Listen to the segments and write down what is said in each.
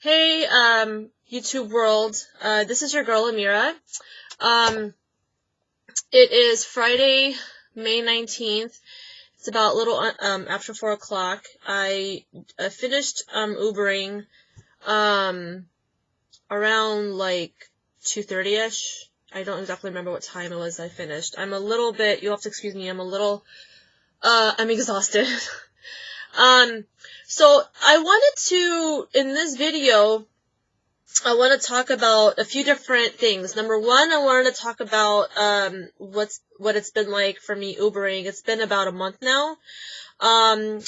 Hey, YouTube world. This is your girl Amira. Um, it is Friday, May 19th. It's about a little after 4 o'clock. I finished Ubering around like 2:30ish. I don't exactly remember what time it was I finished. I'm a little bit, you'll have to excuse me, I'm exhausted. So I wanted to, in this video, I want to talk about a few different things. Number one, I wanted to talk about what it's been like for me Ubering. It's been about a month now. And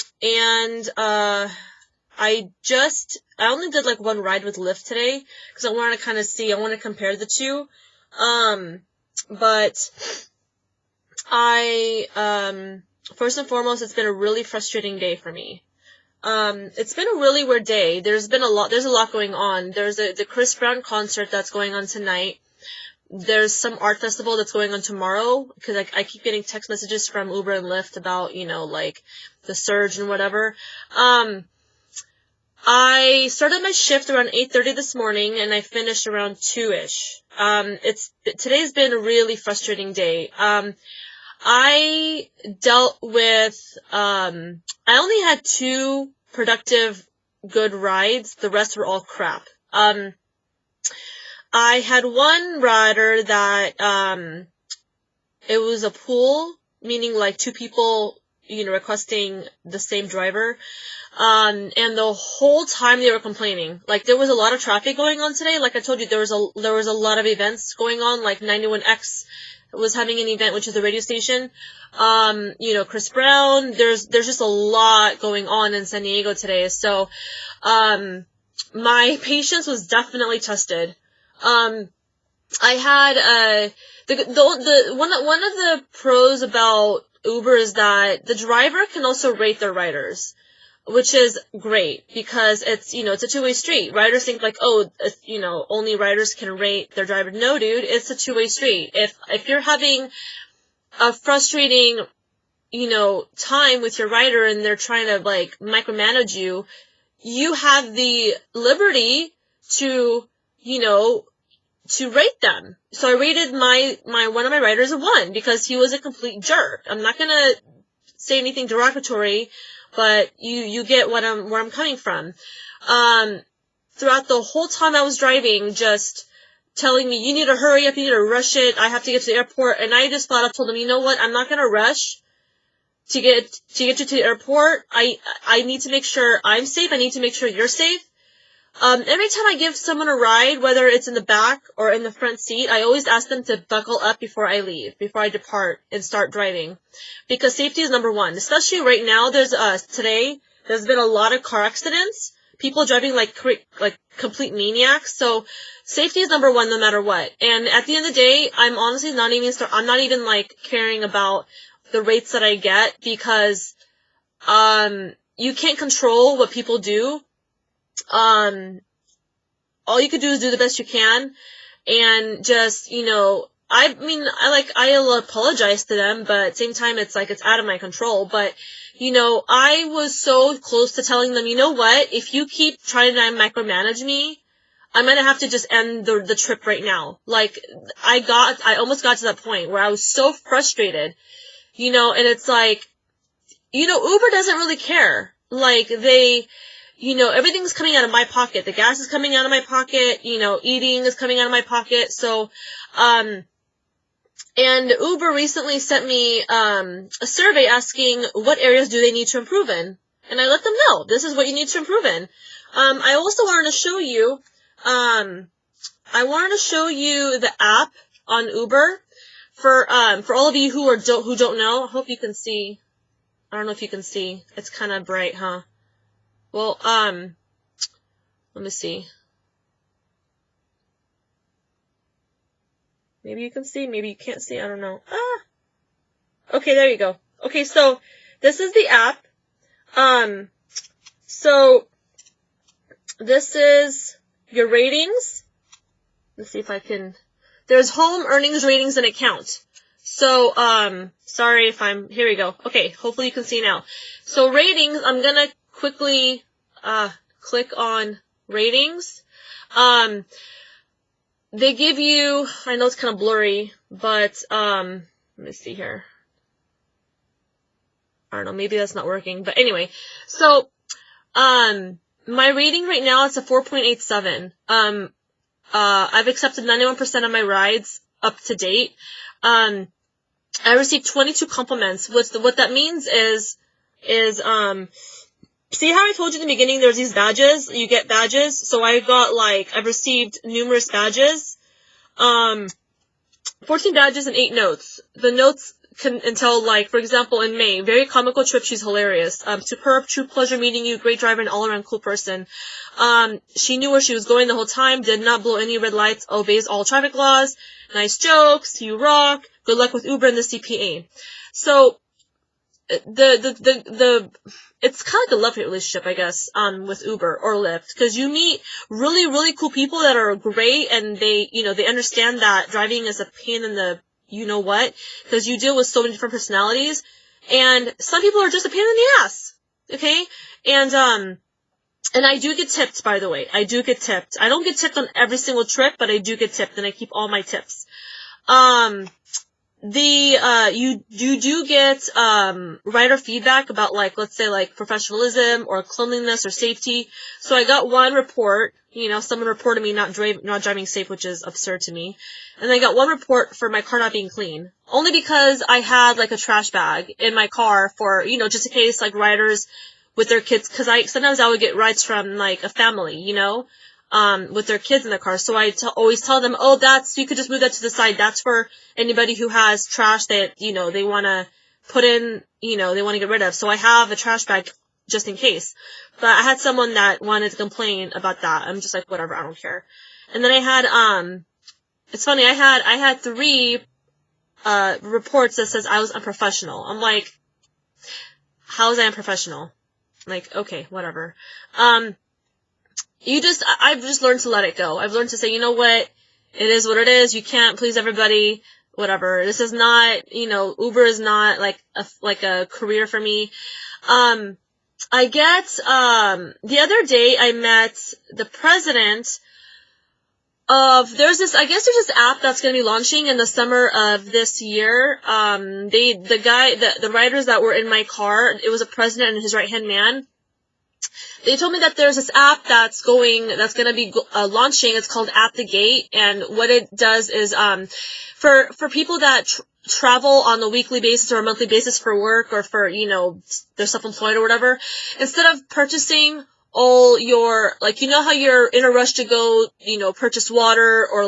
I only did like one ride with Lyft today because I wanted to kind of see, I want to compare the two. But first and foremost, it's been a really frustrating day for me. It's been a really weird day. There's a lot going on. There's the Chris Brown concert that's going on tonight. There's some art festival that's going on tomorrow, because I keep getting text messages from Uber and Lyft about, like, the surge and whatever. I started my shift around 8:30 this morning, and I finished around 2-ish. Today's been a really frustrating day. I dealt with, I only had 2 productive good rides. The rest were all crap. I had one rider that, it was a pool, meaning like 2 people, requesting the same driver. And the whole time they were complaining. Like, there was a lot of traffic going on today. Like I told you, there was a lot of events going on, like 91X was having an event, which is a radio station. Chris Brown, there's just a lot going on in San Diego today. So, my patience was definitely tested. I had, one of the pros about Uber is that the driver can also rate their riders, which is great because it's a two-way street. Riders think like, only riders can rate their driver. No, dude, it's a two-way street. If you're having a frustrating, time with your rider and they're trying to like micromanage you, you have the liberty to, to rate them. So I rated one of my riders a 1 because he was a complete jerk. I'm not gonna say anything derogatory, but you get where I'm coming from. Throughout the whole time I was driving, just telling me, you need to hurry up, you need to rush it, I have to get to the airport, and I just flat out told him, you know what, I'm not gonna rush to get you to the airport. I need to make sure I'm safe, I need to make sure you're safe. Every time I give someone a ride, whether it's in the back or in the front seat, I always ask them to buckle up before I leave, before I depart and start driving. Because safety is number one. Especially right now, today, there's been a lot of car accidents. People driving like complete maniacs. So, safety is number one no matter what. And at the end of the day, I'm honestly I'm not even like caring about the rates that I get because, you can't control what people do. All you could do is do the best you can, and just, I'll apologize to them, but at the same time, it's like, it's out of my control, but, I was so close to telling them, you know what, if you keep trying to micromanage me, I'm gonna have to just end the trip right now. Like, I almost got to that point where I was so frustrated, and it's like, Uber doesn't really care. Like, everything's coming out of my pocket. The gas is coming out of my pocket, eating is coming out of my pocket. So, and Uber recently sent me, a survey asking what areas do they need to improve in. And I let them know, this is what you need to improve in. I also wanted to show you, the app on Uber for all of you who don't know. I hope you can see. I don't know if you can see. It's kind of bright, huh? Well, let me see. Maybe you can see, maybe you can't see, I don't know. Okay, there you go. Okay, so, this is the app. So, this is your ratings. Let's see if I can, there's home, earnings, ratings, and account. So, sorry if here we go. Okay, hopefully you can see now. So, ratings, I'm gonna quickly, click on ratings. They give you, I know it's kind of blurry, but, let me see here. I don't know, maybe that's not working, but anyway. So, my rating right now is a 4.87. I've accepted 91% of my rides up to date. I received 22 compliments. What that means is, see how I told you in the beginning there's these badges? You get badges. So I've received numerous badges. 14 badges and 8 notes. The notes can until, for example, in May, very comical trip, she's hilarious. Superb, true pleasure meeting you, great driver and all-around cool person. She knew where she was going the whole time, did not blow any red lights, obeys all traffic laws, nice jokes, you rock, good luck with Uber and the CPA. So, it's kind of like a love-hate relationship, I guess, with Uber or Lyft, because you meet really, really cool people that are great, and they understand that driving is a pain in the you-know-what, because you deal with so many different personalities, and some people are just a pain in the ass, okay? And I do get tipped, by the way. I do get tipped. I don't get tipped on every single trip, but I do get tipped, and I keep all my tips. You do get, rider feedback about, let's say, professionalism or cleanliness or safety. So I got one report, someone reported me not driving safe, which is absurd to me. And I got one report for my car not being clean. Only because I had, a trash bag in my car for, just in case, riders with their kids, cause sometimes I would get rides from, a family, with their kids in the car. So I always tell them, oh, you could just move that to the side. That's for anybody who has trash that, they want to put in, they want to get rid of. So I have a trash bag just in case. But I had someone that wanted to complain about that. I'm just like, whatever, I don't care. And then I had, it's funny, I had 3, reports that says I was unprofessional. I'm like, how is I unprofessional? Okay, whatever. I've just learned to let it go. I've learned to say, you know what? It is what it is. You can't please everybody. Whatever. This is not, Uber is not like a career for me. I get, the other day I met the president of, there's this app that's going to be launching in the summer of this year. The riders that were in my car, it was a president and his right-hand man. They told me that there's this app that's going to be launching. It's called At the Gate, and what it does is for people that travel on a weekly basis or a monthly basis for work or for they're self-employed or whatever, instead of purchasing all your how you're in a rush to go purchase water or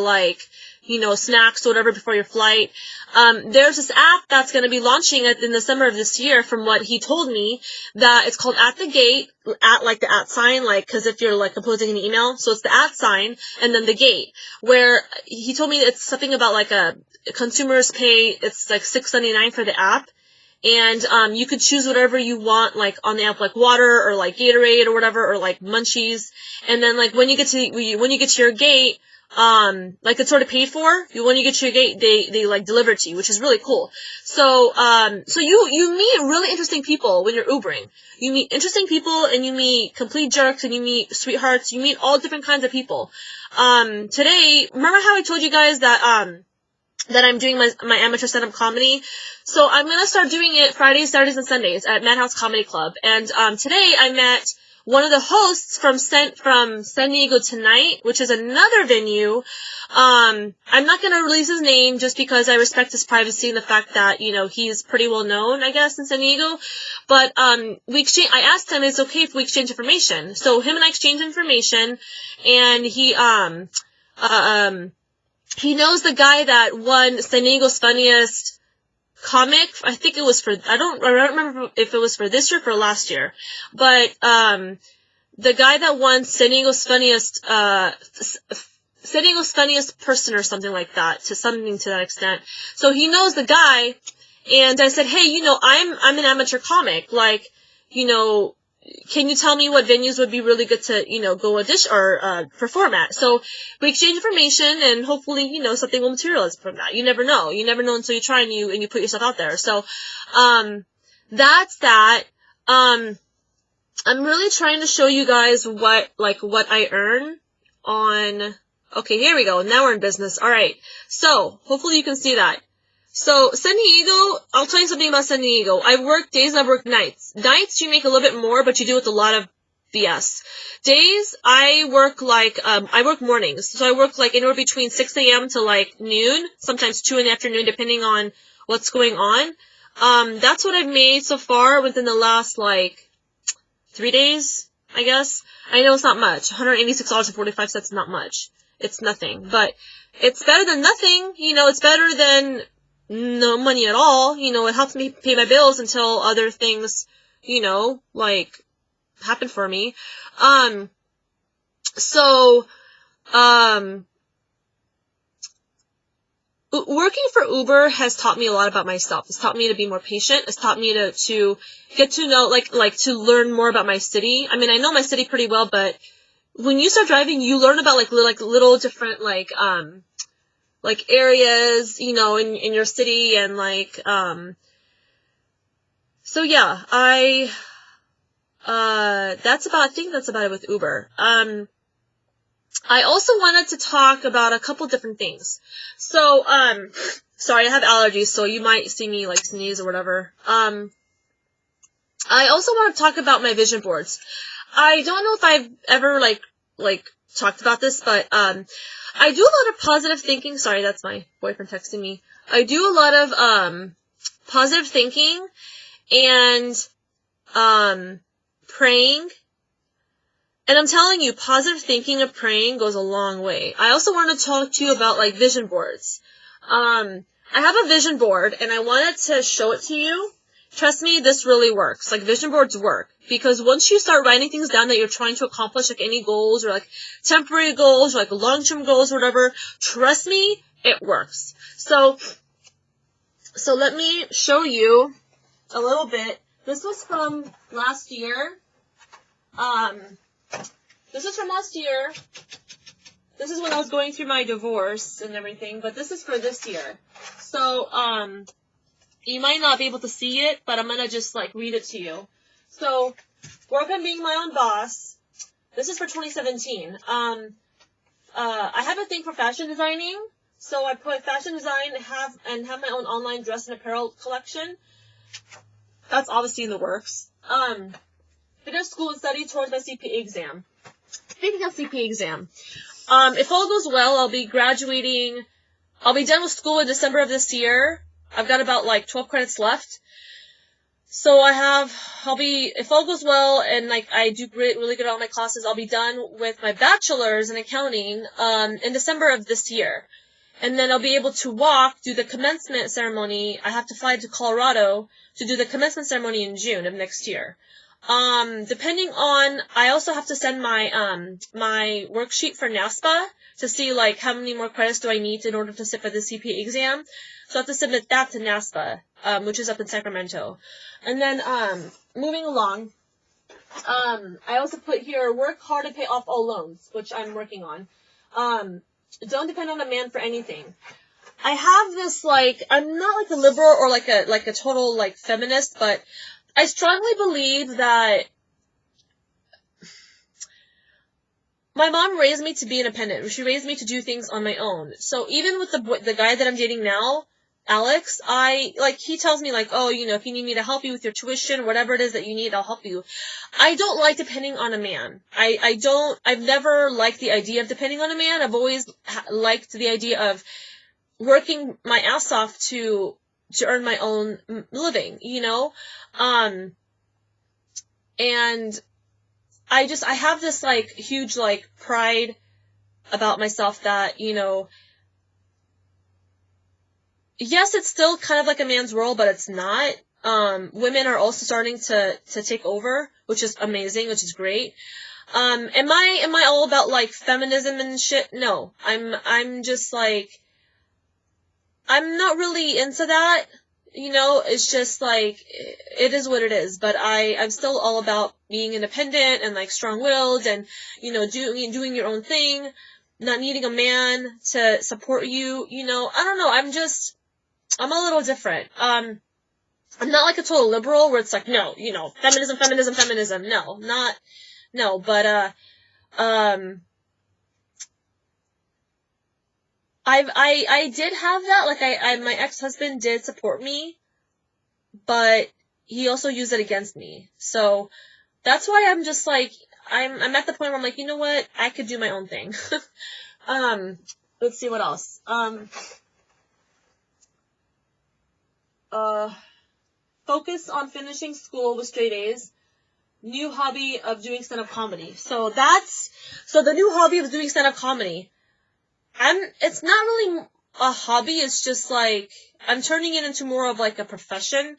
snacks or whatever before your flight. There's this app that's going to be launching in the summer of this year, from what he told me, that it's called At the Gate, at the at sign, cause if you're composing an email, so it's the at sign and then the gate, where he told me it's something about consumers pay, it's $6.99 for the app. And, you could choose whatever you want, on the app, water or Gatorade or whatever, or munchies. And then when you get to your gate, it's sort of paid for. When you get to your gate, they deliver it to you, which is really cool. So you meet really interesting people when you're Ubering. You meet interesting people, and you meet complete jerks, and you meet sweethearts. You meet all different kinds of people. Today, remember how I told you guys that I'm doing my amateur stand-up comedy? So I'm gonna start doing it Fridays, Saturdays, and Sundays at Madhouse Comedy Club. And, today I met one of the hosts from San Diego Tonight, which is another venue. I'm not gonna release his name just because I respect his privacy and the fact that, he's pretty well known, I guess, in San Diego. But, I asked him, it's okay if we exchange information. So him and I exchanged information, and he knows the guy that won San Diego's Funniest Comic. I think it was I don't remember if it was for this year or for last year. But, the guy that won San Diego's Funniest Person or something like that, something to that extent. So he knows the guy, and I said, hey, I'm an amateur comic. Can you tell me what venues would be really good to, go audition or perform at? So we exchange information, and hopefully, something will materialize from that. You never know. You never know until you try and you put yourself out there. So, that's that. I'm really trying to show you guys what I earn on, okay, here we go. Now we're in business. All right. So hopefully you can see that. So San Diego, I'll tell you something about San Diego. I've worked days, I've worked nights. Nights, you make a little bit more, but you do with a lot of BS. Days, I work mornings. So I work anywhere between 6 a.m. to noon, sometimes 2 in the afternoon, depending on what's going on. That's what I've made so far within the last 3 days, I guess. I know it's not much. $186.45, not much. It's nothing. But it's better than nothing. It's better than no money at all. It helps me pay my bills until other things, happen for me. Working for Uber has taught me a lot about myself. It's taught me to be more patient. It's taught me to get to know, to learn more about my city. I mean, I know my city pretty well, but when you start driving, you learn about, little different, areas, in your city, and, so yeah, I think that's about it with Uber. I also wanted to talk about a couple different things. So, sorry, I have allergies, so you might see me, sneeze or whatever. I also want to talk about my vision boards. I don't know if I've ever, talked about this, but, I do a lot of positive thinking. Sorry, that's my boyfriend texting me. I do a lot of, positive thinking and, praying. And I'm telling you, positive thinking and praying goes a long way. I also want to talk to you about, vision boards. I have a vision board, and I wanted to show it to you. Trust me, this really works. Vision boards work. Because once you start writing things down that you're trying to accomplish, any goals, or, temporary goals, or, long-term goals, or whatever, trust me, it works. So let me show you a little bit. This was from last year. This is from last year. This is when I was going through my divorce and everything, but this is for this year. So, you might not be able to see it, but I'm gonna just, read it to you. So, work on being my own boss. This is for 2017. I have a thing for fashion designing, so I put fashion design and have my own online dress and apparel collection. That's obviously in the works. Finish school and study towards my CPA exam. Speaking of CPA exam, if all goes well, I'll be graduating. I'll be done with school in December of this year. I've got about 12 credits left. So if all goes well and I do really good at all my classes, I'll be done with my bachelor's in accounting in December of this year. And then I'll be able to do the commencement ceremony. I have to fly to Colorado to do the commencement ceremony in June of next year. I also have to send my worksheet for NASPA to see, how many more credits do I need in order to sit for the CPA exam. So I have to submit that to NASPA, which is up in Sacramento. And then, moving along, I also put here, work hard to pay off all loans, which I'm working on. Don't depend on a man for anything. I have this, I'm not, a liberal or, a total, feminist, but I strongly believe that my mom raised me to be independent. She raised me to do things on my own. So even with the guy that I'm dating now, Alex, he tells me, oh, if you need me to help you with your tuition, whatever it is that you need, I'll help you. I don't like depending on a man. I've never liked the idea of depending on a man. I've always liked the idea of working my ass off to earn my own living, and I have this, huge, pride about myself that, yes, it's still kind of like a man's world, but it's not. Women are also starting to take over, which is amazing, which is great. Am I all about, feminism and shit? No. I'm just, I'm not really into that, it's just, it is what it is, but I'm still all about being independent and, strong-willed and, doing your own thing, not needing a man to support you, I don't know, I'm a little different. I'm not like a total liberal where it's like, no, you know, feminism, feminism, feminism. No, but, I did have that, like, my ex-husband did support me, but he also used it against me. So, that's why I'm just like, I'm at the point where I'm like, you know what, I could do my own thing. Let's see what else. Focus on finishing school with straight A's. New hobby of doing stand-up comedy. So the new hobby of doing stand-up comedy. It's not really a hobby, it's just like, I'm turning it into more of like a profession.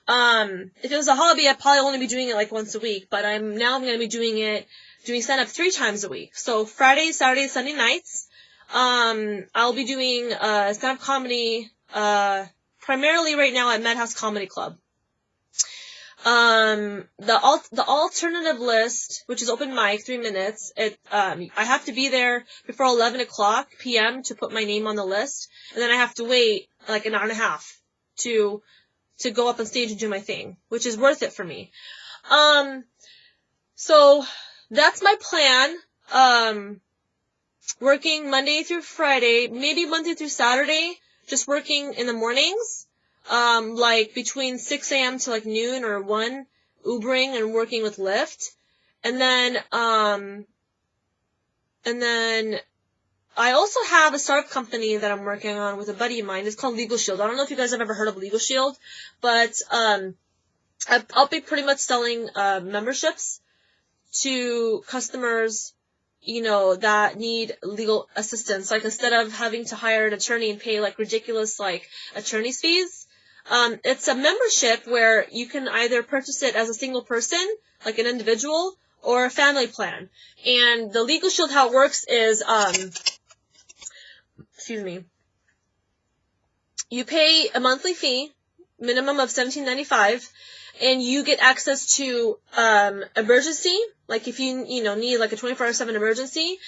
If it was a hobby, I'd probably only be doing it like once a week, but I'm gonna be doing stand-up 3 times a week. So Friday, Saturday, Sunday nights, I'll be doing, stand-up comedy, primarily right now at Madhouse Comedy Club. The alternative list, which is open mic, 3 minutes, I have to be there before 11 o'clock p.m. to put my name on the list, and then I have to wait like an hour and a half to go up on stage and do my thing, which is worth it for me. So that's my plan. Working Monday through Friday, maybe Monday through Saturday, just working in the mornings. Like between 6 a.m. to like noon or 1, Ubering and working with Lyft. And then I also have a startup company that I'm working on with a buddy of mine. It's called Legal Shield. I don't know if you guys have ever heard of Legal Shield, but, I'll be pretty much selling, memberships to customers, you know, that need legal assistance. Like, instead of having to hire an attorney and pay like ridiculous like attorney's fees, it's a membership where you can either purchase it as a single person, like an individual, or a family plan. And the Legal Shield, how it works is, you pay a monthly fee, minimum of $17.95, and you get access to, emergency, like if you need like a 24/7 emergency,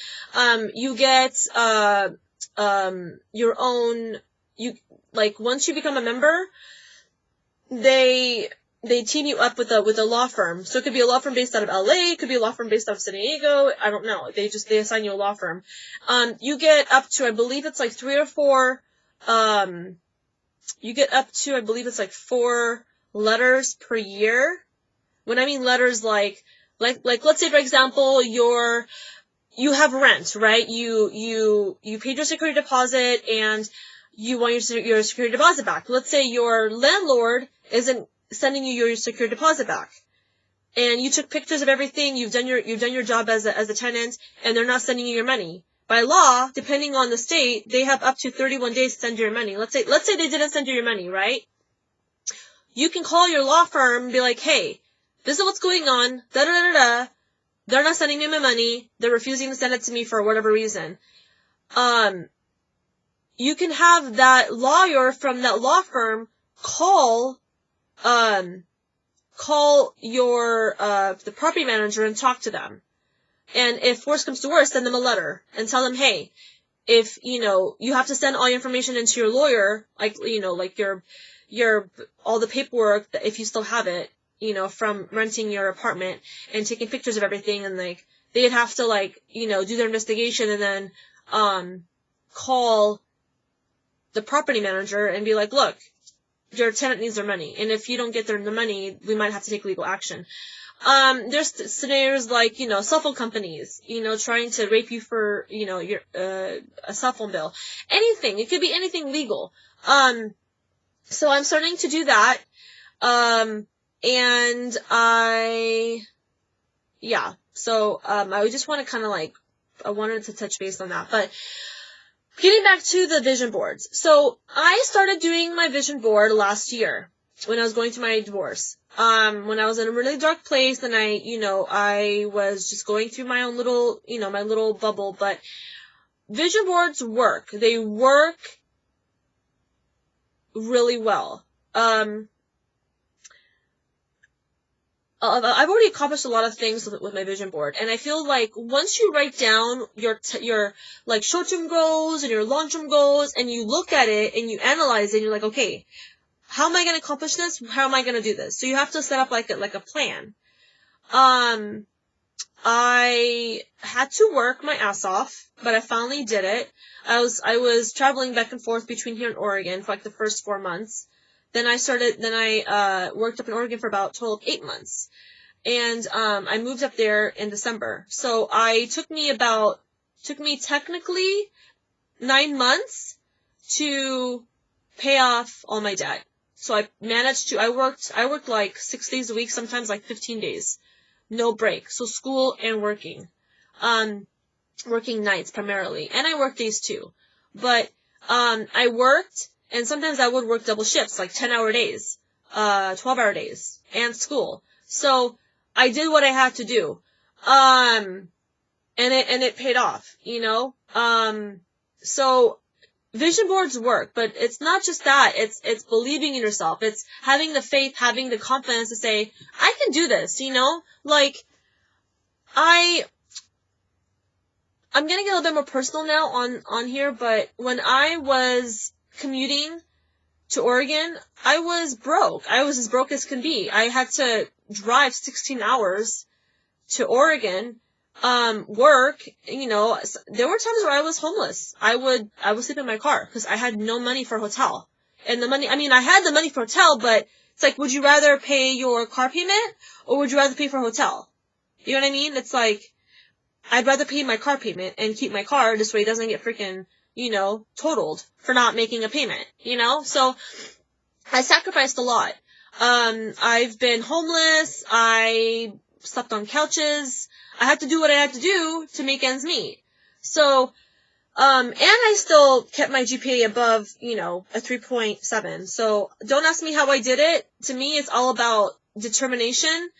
you get, your own, like, once you become a member, they team you up with a law firm. So it could be a law firm based out of LA, it could be a law firm based out of San Diego, I don't know. They assign you a law firm. You get up to, I believe it's like 3 or 4, you get up to, I believe it's like 4 letters per year. When I mean letters, like, let's say, for example, you have rent, right? You paid your security deposit and you want your security deposit back. Let's say your landlord isn't sending you your security deposit back, and you took pictures of everything. You've done your job as a tenant, and they're not sending you your money. By law, depending on the state, they have up to 31 days to send you your money. Let's say they didn't send you your money, right? You can call your law firm and be like, hey, this is what's going on. Da da da da. They're not sending me my money. They're refusing to send it to me for whatever reason. You can have that lawyer from that law firm call your, the property manager and talk to them. And if worse comes to worse, send them a letter and tell them, hey, if, you have to send all your information into your lawyer, like, like your, all the paperwork, that if you still have it, from renting your apartment and taking pictures of everything, and like, they'd have to like, do their investigation and then, call the property manager and be like, look, your tenant needs their money, and if you don't get the money, we might have to take legal action. There's scenarios like, cell phone companies, trying to rape you for, your, a cell phone bill. Anything. It could be anything legal. So I'm starting to do that. And I just want to kind of like, I wanted to touch base on that, but getting back to the vision boards. So I started doing my vision board last year when I was going through my divorce. When I was in a really dark place, and I was just going through my own little, my little bubble, but vision boards work. They work really well. I've already accomplished a lot of things with my vision board, and I feel like once you write down your like short-term goals and your long-term goals, and you look at it and you analyze it, and you're like, okay, how am I going to accomplish this? How am I going to do this? So you have to set up like a plan. I had to work my ass off, but I finally did it. I was traveling back and forth between here and Oregon for like the first 4 months. Then I worked up in Oregon for about a total of 8 months. And, I moved up there in December. So took me technically 9 months to pay off all my debt. So I worked like 6 days a week, sometimes like 15 days. No break. So school and working. Working nights primarily. And I worked days too. But, I worked, and sometimes I would work double shifts, like 10-hour days, 12-hour days, and school. So, I did what I had to do. And it paid off, you know? So, vision boards work, but it's not just that. It's believing in yourself. It's having the faith, having the confidence to say, I can do this, you know? Like, I'm gonna get a little bit more personal now on here, but when I was commuting to Oregon, I was broke. I was as broke as can be. I had to drive 16 hours to Oregon, work, you know. There were times where I was homeless. I would sleep in my car because I had no money for a hotel. And I had the money for a hotel, but it's like, would you rather pay your car payment or would you rather pay for a hotel? You know what I mean? It's like, I'd rather pay my car payment and keep my car this way it doesn't get freaking, you know, totaled for not making a payment, you know? So, I sacrificed a lot. I've been homeless. I slept on couches. I had to do what I had to do to make ends meet. So, and I still kept my GPA above, you know, a 3.7. So, don't ask me how I did it. To me, it's all about determination.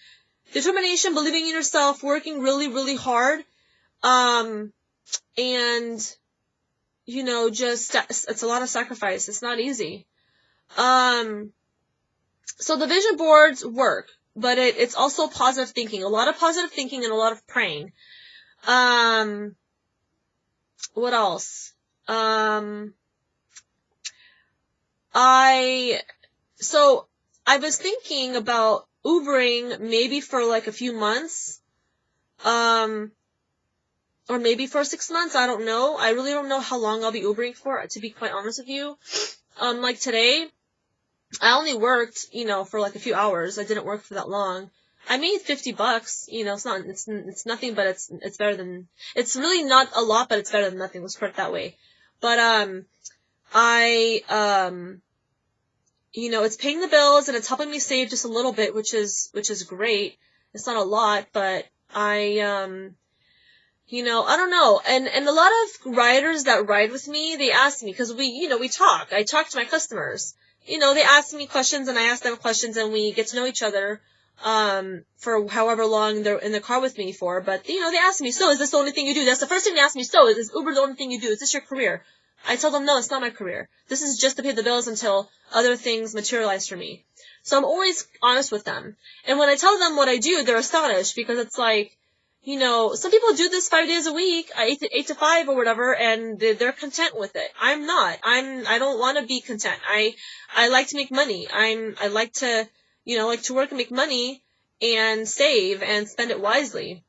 Determination, believing in yourself, working really, really hard. And, you know, it's a lot of sacrifice. It's not easy. So the vision boards work, but it's also positive thinking. A lot of positive thinking and a lot of praying. What else? I was thinking about Ubering maybe for like a few months. Or maybe for 6 months, I don't know. I really don't know how long I'll be Ubering for, to be quite honest with you. Like today, I only worked, you know, for like a few hours. I didn't work for that long. I made $50, you know, it's nothing, but it's better than, it's really not a lot, but it's better than nothing. Let's put it that way. But, you know, it's paying the bills and it's helping me save just a little bit, which is great. It's not a lot, but you know, I don't know. And a lot of riders that ride with me, they ask me, cause we talk. I talk to my customers. You know, they ask me questions and I ask them questions and we get to know each other, for however long they're in the car with me for. But, you know, they ask me, so is this the only thing you do? That's the first thing they ask me, so is Uber the only thing you do? Is this your career? I tell them, no, it's not my career. This is just to pay the bills until other things materialize for me. So I'm always honest with them. And when I tell them what I do, they're astonished because it's like, you know, some people do this 5 days a week, 8 to 5 or whatever, and they're content with it. I'm not. I don't want to be content. I like to make money. I like to, you know, like to work and make money and save and spend it wisely.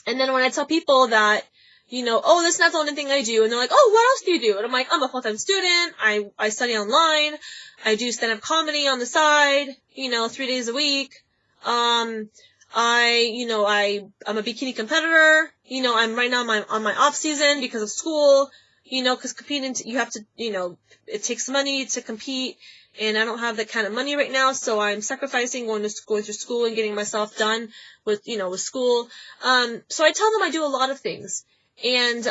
And then when I tell people that, you know, oh, this is not the only thing I do, and they're like, oh, what else do you do? And I'm like, I'm a full-time student. I study online. I do stand-up comedy on the side, you know, 3 days a week. I'm a bikini competitor. You know, I'm right now on my off season because of school. You know, because competing, you have to, you know, it takes money to compete, and I don't have that kind of money right now, so I'm sacrificing going through school and getting myself done with school. So I tell them I do a lot of things, and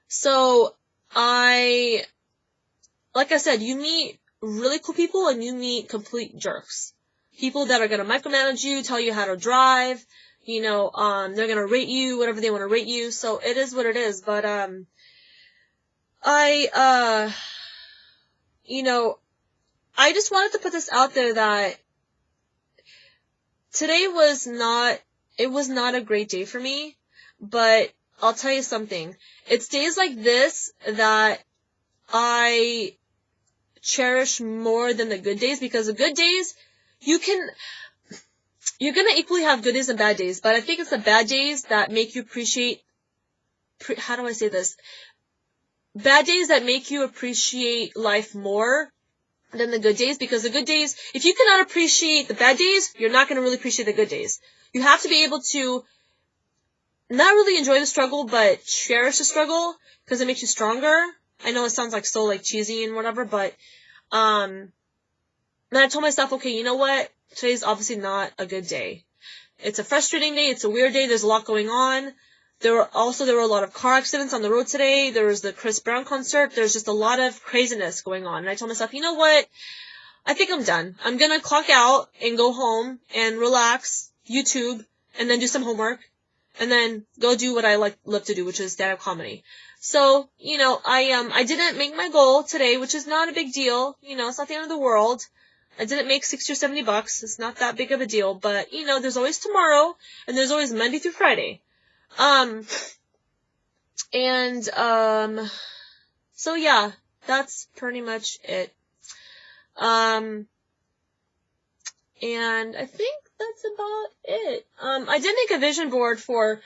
so like I said, you meet really cool people and you meet complete jerks. People that are going to micromanage you, tell you how to drive, you know, they're going to rate you, whatever they want to rate you. So it is what it is. But, you know, I just wanted to put this out there that today was not a great day for me, but I'll tell you something. It's days like this that I cherish more than the good days, because the good days, you're gonna equally have good days and bad days, but I think it's the bad days that make you appreciate, how do I say this? Bad days that make you appreciate life more than the good days, because the good days, if you cannot appreciate the bad days, you're not gonna really appreciate the good days. You have to be able to not really enjoy the struggle, but cherish the struggle, because it makes you stronger. I know it sounds like so like cheesy and whatever, but, then I told myself, okay, you know what? Today's obviously not a good day. It's a frustrating day. It's a weird day. There's a lot going on. There were a lot of car accidents on the road today. There was the Chris Brown concert. There's just a lot of craziness going on. And I told myself, you know what? I think I'm done. I'm gonna clock out and go home and relax, YouTube, and then do some homework, and then go do what I love to do, which is stand-up comedy. So, you know, I didn't make my goal today, which is not a big deal. You know, it's not the end of the world. I didn't make $60 or $70. It's not that big of a deal, but, you know, there's always tomorrow, and there's always Monday through Friday. So yeah, that's pretty much it. And I think that's about it. I did make a vision board for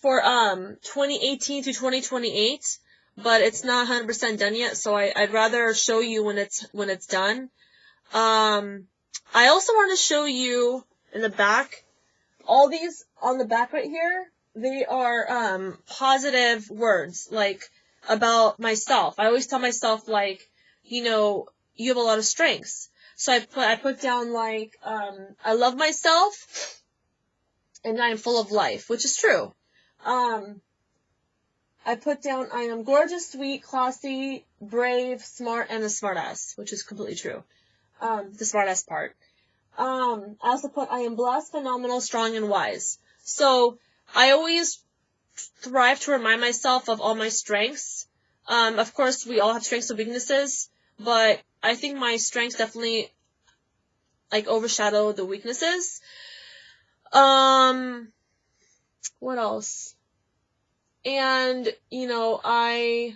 2018 to 2028, but it's not 100% done yet, so I'd rather show you when it's done. I also want to show you in the back, all these on the back right here, they are, positive words, like, about myself. I always tell myself, like, you know, you have a lot of strengths. So I put down, like, I love myself, and I am full of life, which is true. I put down, I am gorgeous, sweet, classy, brave, smart, and a smartass, which is completely true. The smartass part. I also put, I am blessed, phenomenal, strong, and wise. So, I always strive to remind myself of all my strengths. Of course, we all have strengths and weaknesses, but I think my strengths definitely, like, overshadow the weaknesses. What else? And, you know, I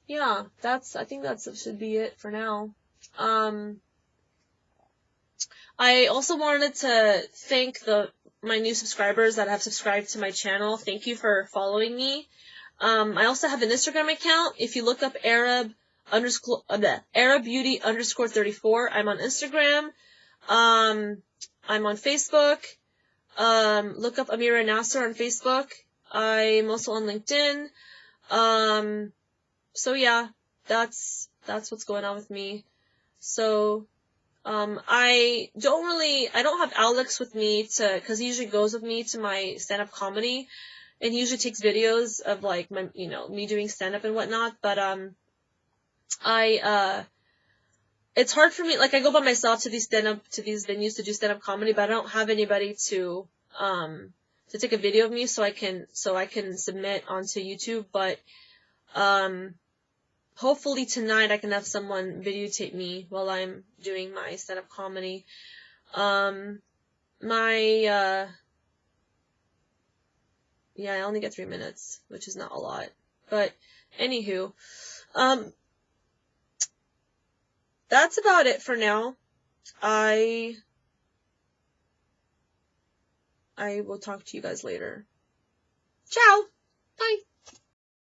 think that should be it for now. I also wanted to thank my new subscribers that have subscribed to my channel. Thank you for following me. I also have an Instagram account. If you look up Arab Beauty _34, I'm on Instagram. I'm on Facebook. Look up Amira Nasser on Facebook. I'm also on LinkedIn. So yeah, that's what's going on with me. So, I don't have Alex with me cause he usually goes with me to my stand-up comedy, and he usually takes videos of, like, me doing stand-up and whatnot, but, it's hard for me, like, I go by myself to these venues to do stand-up comedy, but I don't have anybody to take a video of me so I can submit onto YouTube, but, hopefully tonight I can have someone videotape me while I'm doing my stand-up comedy. I only get 3 minutes, which is not a lot. But, anywho, that's about it for now. I will talk to you guys later. Ciao! Bye!